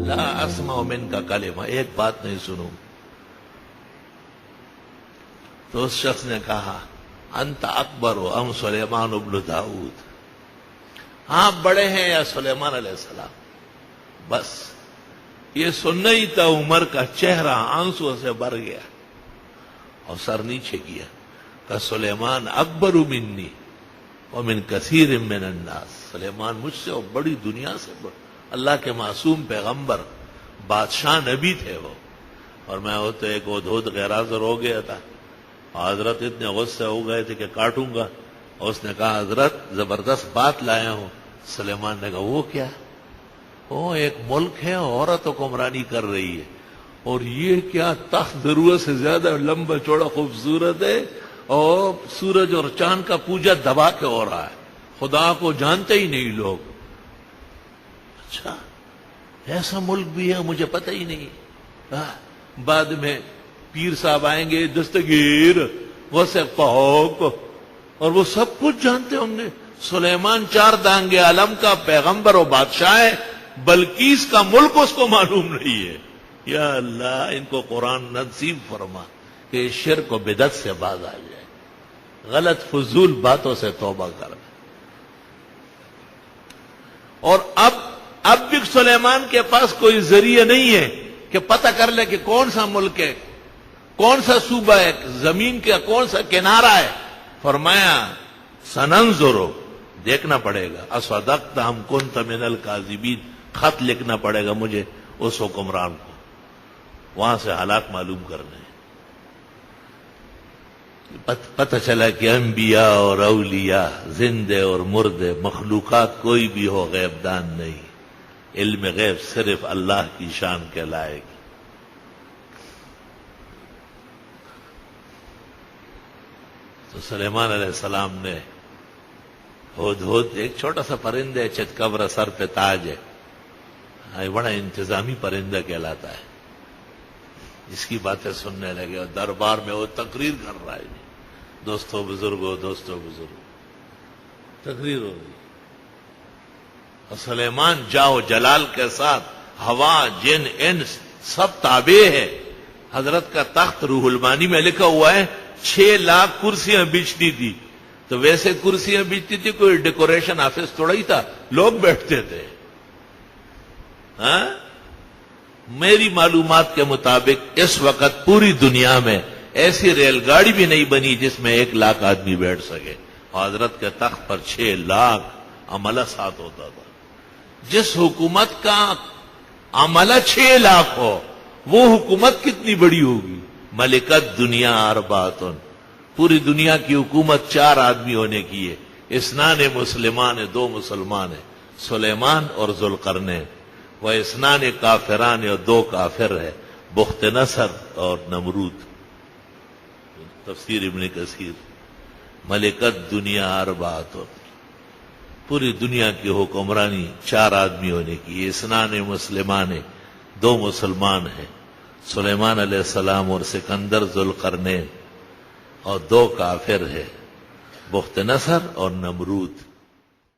لا اسمع من کا کلمہ، ایک بات نہیں سنوں۔ تو اس شخص نے کہا انت اکبر ام سلیمان ابن داؤد، آپ بڑے ہیں یا سلیمان علیہ السلام؟ بس یہ سننا ہی تھا، عمر کا چہرہ آنسو سے بھر گیا اور سر نیچے کیا کہ سلیمان اکبر منی ومن کثیر من الناس، سلیمان مجھ سے اور بڑی دنیا سے اللہ کے معصوم پیغمبر بادشاہ نبی تھے وہ، اور میں وہ تو ایک ادھود غیر حاضر ہو گیا تھا، حضرت اتنے غصے ہو گئے تھے کہ کاٹوں گا، اور اس نے کہا حضرت زبردست بات لایا ہوں۔ سلیمان نے کہا وہ کیا؟ وہ ایک ملک ہے، عورت حکمرانی کر رہی ہے، اور یہ کیا تخت ضرورت سے زیادہ لمبا چوڑا خوبصورت ہے، اور سورج اور چاند کا پوجا دبا کے ہو رہا ہے، خدا کو جانتے ہی نہیں لوگ۔ اچھا ایسا ملک بھی ہے، مجھے پتہ ہی نہیں۔ بعد میں پیر صاحب آئیں گے، دستگیر وثق پاک، اور وہ سب کچھ جانتے ہوں گے۔ سلیمان 4 دانگے عالم کا پیغمبر و بادشاہ ہے، بلقیس کا ملک اس کو معلوم نہیں ہے۔ یا اللہ ان کو قرآن نصیب فرما کہ شرک و بدعت سے باز آ جائے، غلط فضول باتوں سے توبہ کر۔ اور اب بھی سلیمان کے پاس کوئی ذریعہ نہیں ہے کہ پتہ کر لے کہ کون سا ملک ہے، کون سا صوبہ ہے، زمین کا کون سا کنارہ ہے۔ فرمایا سننظرو، دیکھنا پڑے گا، اصدقت ام کنت من الکاذبین، خط لکھنا پڑے گا مجھے اس حکمران کو، وہاں سے حالات معلوم کرنے۔ پتہ چلا کہ انبیاء اور اولیاء، زندے اور مردے، مخلوقات کوئی بھی ہو غیب دان نہیں، علم غیب صرف اللہ کی شان کہلائے گی۔ تو سلیمان علیہ السلام نے ہدہد، ایک چھوٹا سا پرندہ ہے، چتکبر، سر پہ تاج ہے، بڑا انتظامی پرندہ کہلاتا ہے، جس کی باتیں سننے لگے اور دربار میں وہ تقریر کر رہا ہے، دوستو بزرگو، دوستو بزرگو، تقریر ہو رہی، اور سلیمان جاؤ جلال کے ساتھ ہوا، جن، انس سب تابع ہے۔ حضرت کا تخت روح المانی میں لکھا ہوا ہے 6 لاکھ کرسیاں بچتی تھی، تو ویسے کرسیاں بچتی تھی، کوئی ڈیکوریشن آفس تھوڑا ہی تھا، لوگ بیٹھتے تھے۔ ہاں میری معلومات کے مطابق اس وقت پوری دنیا میں ایسی ریل گاڑی بھی نہیں بنی جس میں 1 لاکھ آدمی بیٹھ سکے، اور حضرت کے تخت پر 6 لاکھ عملہ ساتھ ہوتا تھا۔ جس حکومت کا عملہ 6 لاکھ ہو، وہ حکومت کتنی بڑی ہوگی؟ ملکت دنیا اربعۃ، پوری دنیا کی حکومت 4 آدمی ہونے کی ہے، 2 مسلمان ہیں، 2 مسلمان ہیں، سلیمان اور ذوالقرنین، وہ 2 کافران اور 2 کافر ہے، بخت نصر اور نمرود۔ تفسیر ابن کثیر، ملکت دنیا اربعۃ، پوری دنیا کی حکمرانی 4 آدمی ہونے کی، 2 مسلمان ہیں، 2 مسلمان ہیں، سلیمان علیہ السلام اور سکندر ذوالقرنین، اور 2 کافر ہے، بخت نصر اور نمرود۔